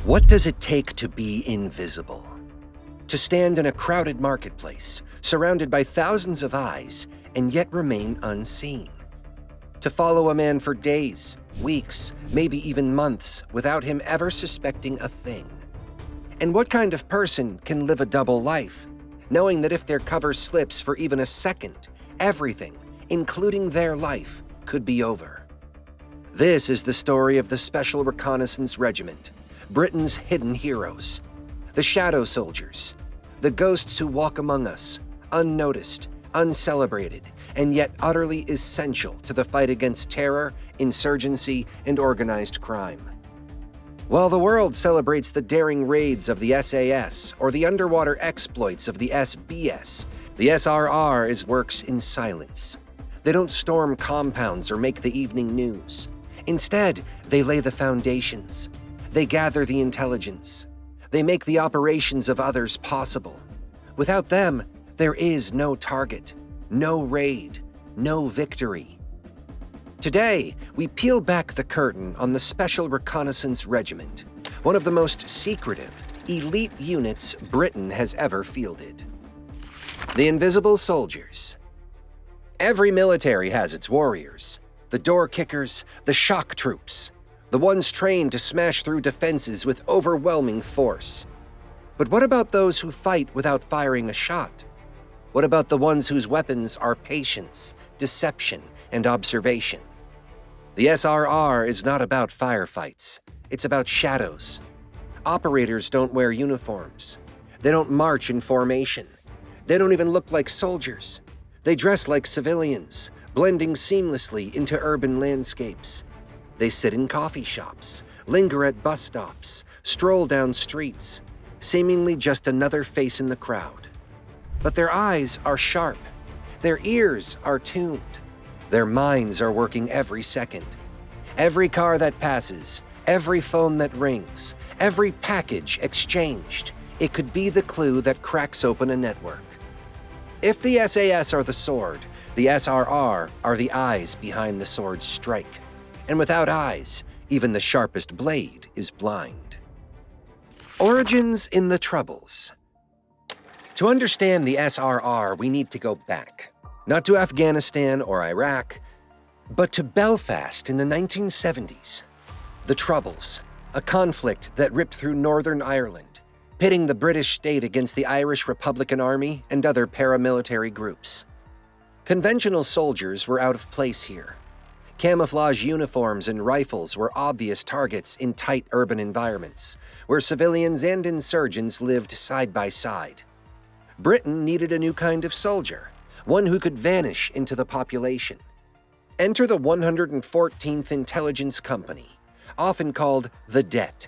What does it take to be invisible? To stand in a crowded marketplace, surrounded by thousands of eyes, and yet remain unseen? To follow a man for days, weeks, maybe even months, without him ever suspecting a thing? And what kind of person can live a double life, knowing that if their cover slips for even a second, everything, including their life, could be over? This is the story of the Special Reconnaissance Regiment, Britain's hidden heroes, the shadow soldiers, the ghosts who walk among us, unnoticed, uncelebrated, and yet utterly essential to the fight against terror, insurgency, and organized crime. While the world celebrates the daring raids of the SAS or the underwater exploits of the SBS, the SRR works in silence. They don't storm compounds or make the evening news. Instead, they lay the foundations. They gather the intelligence. They make the operations of others possible. Without them, there is no target, no raid, no victory. Today, we peel back the curtain on the Special Reconnaissance Regiment, one of the most secretive, elite units Britain has ever fielded. The Invisible Soldiers. Every military has its warriors, the door kickers, the shock troops, the ones trained to smash through defenses with overwhelming force. But what about those who fight without firing a shot? What about the ones whose weapons are patience, deception, and observation? The SRR is not about firefights. It's about shadows. Operators don't wear uniforms. They don't march in formation. They don't even look like soldiers. They dress like civilians, blending seamlessly into urban landscapes. They sit in coffee shops, linger at bus stops, stroll down streets, seemingly just another face in the crowd. But their eyes are sharp. Their ears are tuned. Their minds are working every second. Every car that passes, every phone that rings, every package exchanged, it could be the clue that cracks open a network. If the SAS are the sword, the SRR are the eyes behind the sword's strike. And without eyes, even the sharpest blade is blind. Origins in the Troubles. To understand the SRR, we need to go back, not to Afghanistan or Iraq, but to Belfast in the 1970s. The Troubles, a conflict that ripped through Northern Ireland, pitting the British state against the Irish Republican Army and other paramilitary groups. Conventional soldiers were out of place here. Camouflage uniforms and rifles were obvious targets in tight urban environments, where civilians and insurgents lived side by side. Britain needed a new kind of soldier, one who could vanish into the population. Enter the 114th Intelligence Company, often called the Det.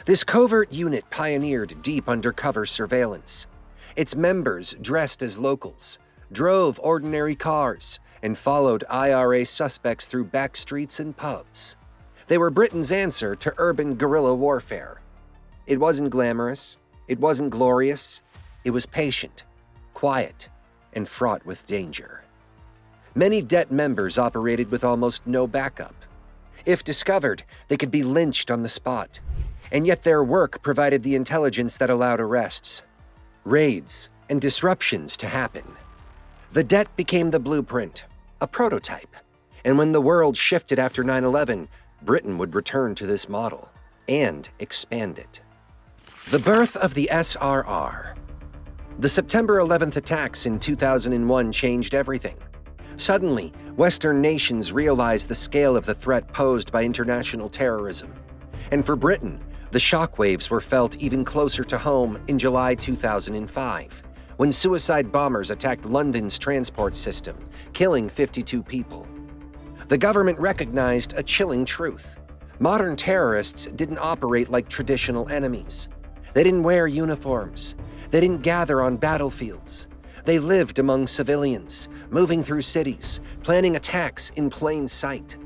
This covert unit pioneered deep undercover surveillance. Its members dressed as locals, drove ordinary cars, and followed IRA suspects through back streets and pubs. They were Britain's answer to urban guerrilla warfare. It wasn't glamorous, it wasn't glorious, it was patient, quiet, and fraught with danger. Many Det members operated with almost no backup. If discovered, they could be lynched on the spot. And yet their work provided the intelligence that allowed arrests, raids, and disruptions to happen. The Det became the blueprint, a prototype. And when the world shifted after 9/11, Britain would return to this model and expand it. The birth of the SRR. The September 11th attacks in 2001 changed everything. Suddenly, Western nations realized the scale of the threat posed by international terrorism. And for Britain, the shockwaves were felt even closer to home in July 2005, when suicide bombers attacked London's transport system, killing 52 people. The government recognized a chilling truth. Modern terrorists didn't operate like traditional enemies. They didn't wear uniforms. They didn't gather on battlefields. They lived among civilians, moving through cities, planning attacks in plain sight.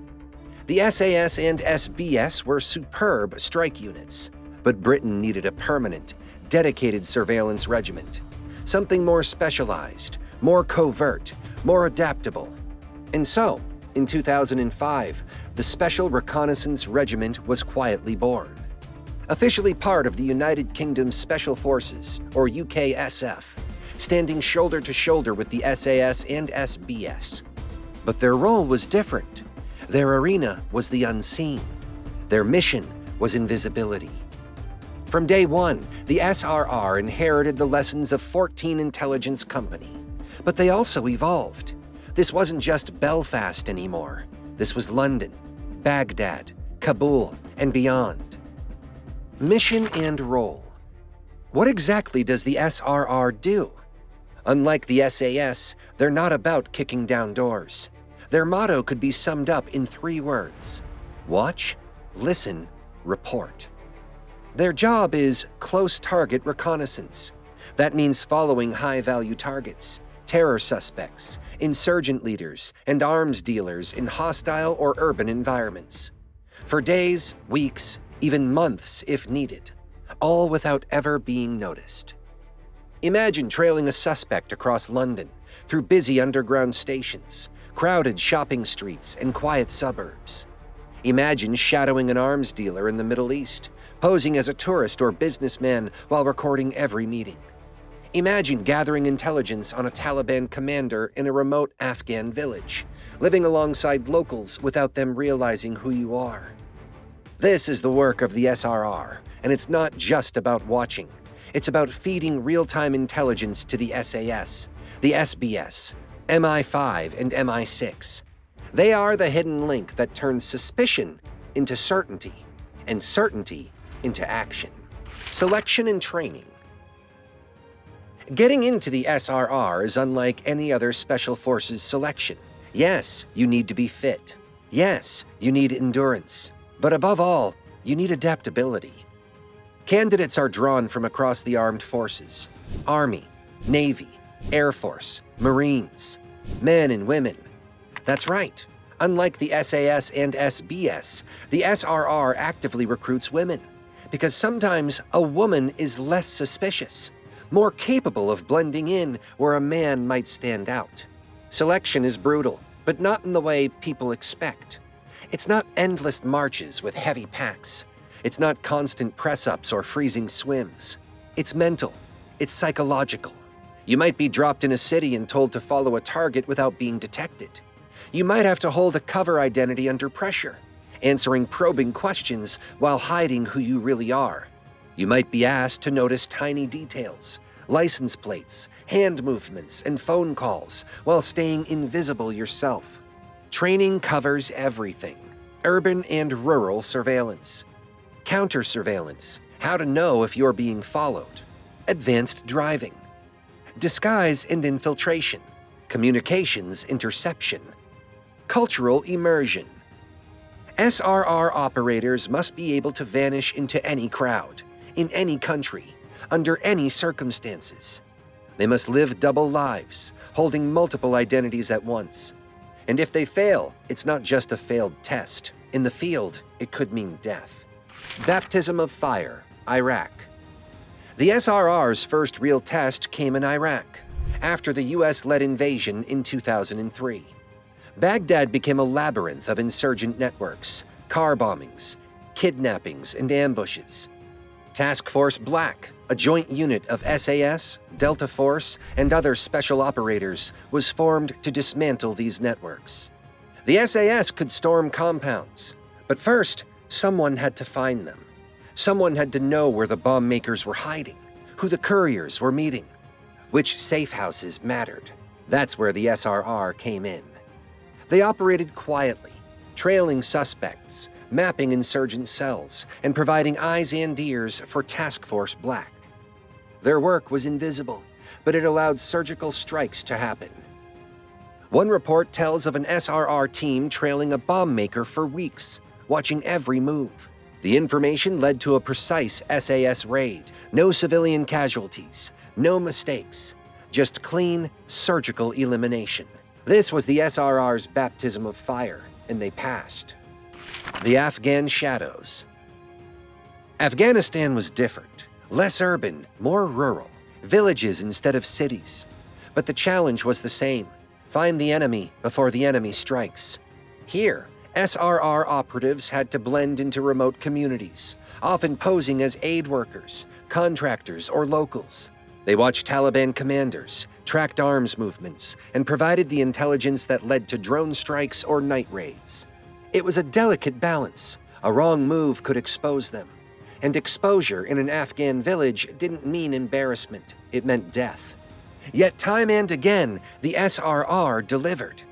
The SAS and SBS were superb strike units, but Britain needed a permanent, dedicated surveillance regiment, something more specialized, more covert, more adaptable. And so, in 2005, the Special Reconnaissance Regiment was quietly born. Officially part of the United Kingdom's Special Forces, or UKSF, standing shoulder to shoulder with the SAS and SBS. But their role was different. Their arena was the unseen. Their mission was invisibility. From day one, the SRR inherited the lessons of 14 Intelligence Company. But they also evolved. This wasn't just Belfast anymore. This was London, Baghdad, Kabul, and beyond. Mission and role. What exactly does the SRR do? Unlike the SAS, they're not about kicking down doors. Their motto could be summed up in 3 words: watch, listen, report. Their job is close target reconnaissance. That means following high-value targets, terror suspects, insurgent leaders, and arms dealers in hostile or urban environments. For days, weeks, even months if needed, all without ever being noticed. Imagine trailing a suspect across London, through busy underground stations, crowded shopping streets, and quiet suburbs. Imagine shadowing an arms dealer in the Middle East, posing as a tourist or businessman while recording every meeting. Imagine gathering intelligence on a Taliban commander in a remote Afghan village, living alongside locals without them realizing who you are. This is the work of the SRR, and it's not just about watching. It's about feeding real-time intelligence to the SAS, the SBS, MI5, and MI6. They are the hidden link that turns suspicion into certainty, and certainty into action. Selection and training. Getting into the SRR is unlike any other Special Forces selection. Yes, you need to be fit. Yes, you need endurance. But above all, you need adaptability. Candidates are drawn from across the armed forces: Army, Navy, Air Force, Marines, men and women. That's right. Unlike the SAS and SBS, the SRR actively recruits women, because sometimes a woman is less suspicious, more capable of blending in where a man might stand out. Selection is brutal, but not in the way people expect. It's not endless marches with heavy packs. It's not constant press-ups or freezing swims. It's mental. It's psychological. You might be dropped in a city and told to follow a target without being detected. You might have to hold a cover identity under pressure, answering probing questions while hiding who you really are. You might be asked to notice tiny details, license plates, hand movements, and phone calls while staying invisible yourself. Training covers everything: urban and rural surveillance, counter-surveillance, how to know if you're being followed, advanced driving, disguise and infiltration, communications interception, cultural immersion. SRR operators must be able to vanish into any crowd, in any country, under any circumstances. They must live double lives, holding multiple identities at once. And if they fail, it's not just a failed test. In the field, it could mean death. Baptism of fire, Iraq. The SRR's first real test came in Iraq, after the US-led invasion in 2003. Baghdad became a labyrinth of insurgent networks, car bombings, kidnappings, and ambushes. Task Force Black, a joint unit of SAS, Delta Force, and other special operators, was formed to dismantle these networks. The SAS could storm compounds, but first, someone had to find them. Someone had to know where the bomb makers were hiding, who the couriers were meeting, which safe houses mattered. That's where the SRR came in. They operated quietly, trailing suspects, mapping insurgent cells, and providing eyes and ears for Task Force Black. Their work was invisible, but it allowed surgical strikes to happen. One report tells of an SRR team trailing a bomb maker for weeks, watching every move. The information led to a precise SAS raid. No civilian casualties, no mistakes, just clean, surgical elimination. This was the SRR's baptism of fire, and they passed. The Afghan Shadows. Afghanistan was different. Less urban, more rural. Villages instead of cities. But the challenge was the same. Find the enemy before the enemy strikes. Here, SRR operatives had to blend into remote communities, often posing as aid workers, contractors, or locals. They watched Taliban commanders, tracked arms movements, and provided the intelligence that led to drone strikes or night raids. It was a delicate balance. A wrong move could expose them. And exposure in an Afghan village didn't mean embarrassment, it meant death. Yet time and again, the SRR delivered.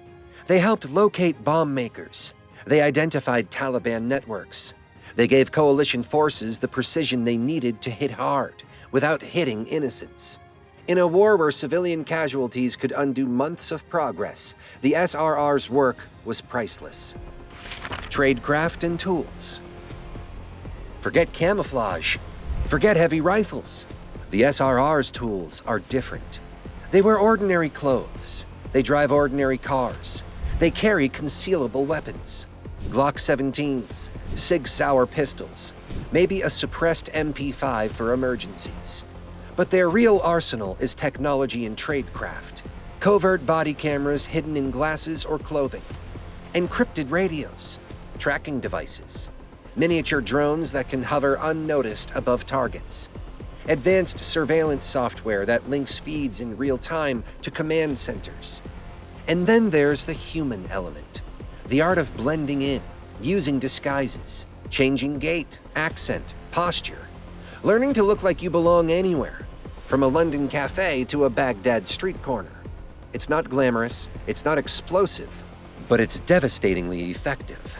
They helped locate bomb makers. They identified Taliban networks. They gave coalition forces the precision they needed to hit hard, without hitting innocents. In a war where civilian casualties could undo months of progress, the SRR's work was priceless. Tradecraft and tools. Forget camouflage. Forget heavy rifles. The SRR's tools are different. They wear ordinary clothes. They drive ordinary cars. They carry concealable weapons. Glock 17s, Sig Sauer pistols, maybe a suppressed MP5 for emergencies. But their real arsenal is technology and tradecraft. Covert body cameras hidden in glasses or clothing. Encrypted radios, tracking devices, miniature drones that can hover unnoticed above targets. Advanced surveillance software that links feeds in real time to command centers. And then there's the human element. The art of blending in, using disguises, changing gait, accent, posture, learning to look like you belong anywhere, from a London cafe to a Baghdad street corner. It's not glamorous, it's not explosive, but it's devastatingly effective.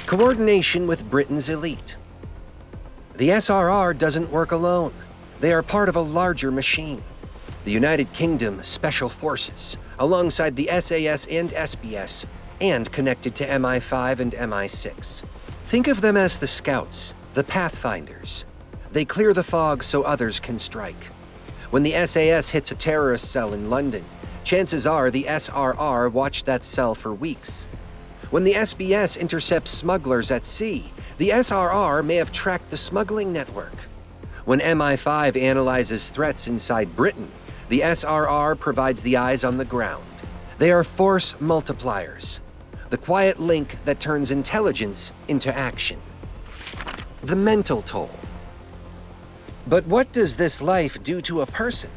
Coordination with Britain's elite. The SRR doesn't work alone. They are part of a larger machine. The United Kingdom Special Forces, alongside the SAS and SBS, and connected to MI5 and MI6. Think of them as the scouts, the pathfinders. They clear the fog so others can strike. When the SAS hits a terrorist cell in London, chances are the SRR watched that cell for weeks. When the SBS intercepts smugglers at sea, the SRR may have tracked the smuggling network. When MI5 analyzes threats inside Britain, the SRR provides the eyes on the ground. They are force multipliers, the quiet link that turns intelligence into action. The mental toll. But what does this life do to a person?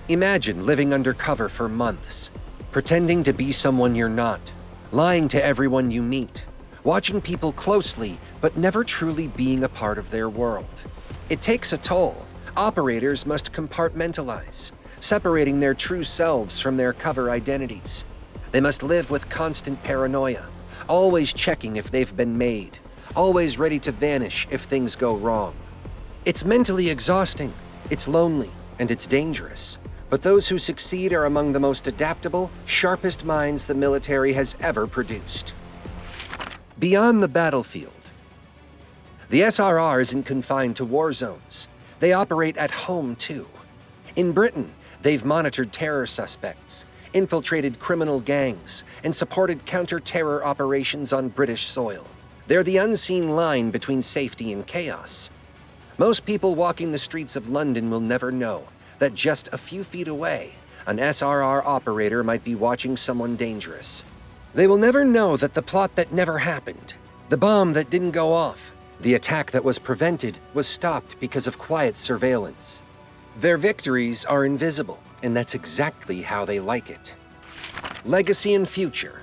Imagine living undercover for months, pretending to be someone you're not, lying to everyone you meet, watching people closely but never truly being a part of their world. It takes a toll. Operators must compartmentalize, separating their true selves from their cover identities. They must live with constant paranoia, always checking if they've been made, always ready to vanish if things go wrong. It's mentally exhausting, it's lonely, and it's dangerous. But those who succeed are among the most adaptable, sharpest minds the military has ever produced. Beyond the battlefield. The SRR isn't confined to war zones. They operate at home, too. In Britain, they've monitored terror suspects, infiltrated criminal gangs, and supported counter-terror operations on British soil. They're the unseen line between safety and chaos. Most people walking the streets of London will never know that just a few feet away, an SRR operator might be watching someone dangerous. They will never know that the plot that never happened, the bomb that didn't go off, the attack that was prevented was stopped because of quiet surveillance. Their victories are invisible, and that's exactly how they like it. Legacy and future.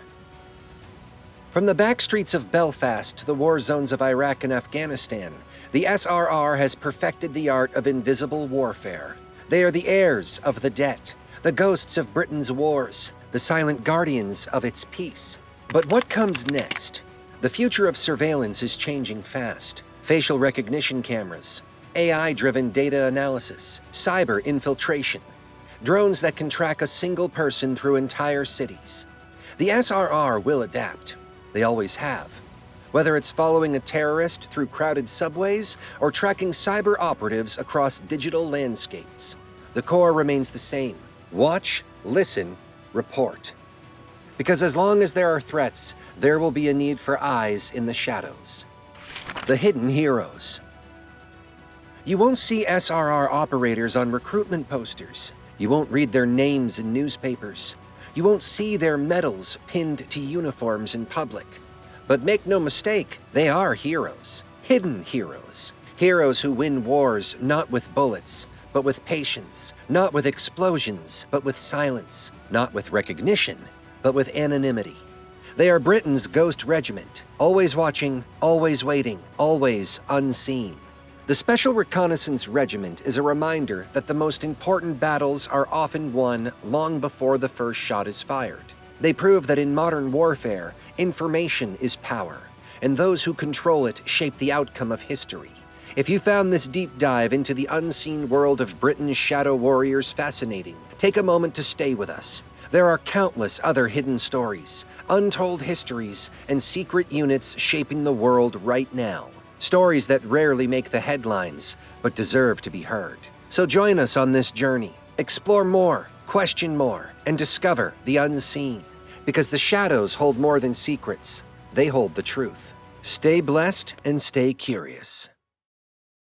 From the back streets of Belfast to the war zones of Iraq and Afghanistan, the SRR has perfected the art of invisible warfare. They are the heirs of the debt, the ghosts of Britain's wars, the silent guardians of its peace. But what comes next? The future of surveillance is changing fast. Facial recognition cameras, AI-driven data analysis, cyber infiltration, drones that can track a single person through entire cities. The SRR will adapt. They always have. Whether it's following a terrorist through crowded subways or tracking cyber operatives across digital landscapes, the core remains the same. Watch, listen, report. Because as long as there are threats, there will be a need for eyes in the shadows. The hidden heroes. You won't see SRR operators on recruitment posters. You won't read their names in newspapers. You won't see their medals pinned to uniforms in public. But make no mistake, they are heroes. Hidden heroes. Heroes who win wars not with bullets, but with patience. Not with explosions, but with silence. Not with recognition, but with anonymity. They are Britain's ghost regiment, always watching, always waiting, always unseen. The Special Reconnaissance Regiment is a reminder that the most important battles are often won long before the first shot is fired. They prove that in modern warfare, information is power, and those who control it shape the outcome of history. If you found this deep dive into the unseen world of Britain's shadow warriors fascinating, take a moment to stay with us. There are countless other hidden stories, untold histories, and secret units shaping the world right now. Stories that rarely make the headlines, but deserve to be heard. So join us on this journey. Explore more, question more, and discover the unseen. Because the shadows hold more than secrets. They hold the truth. Stay blessed and stay curious.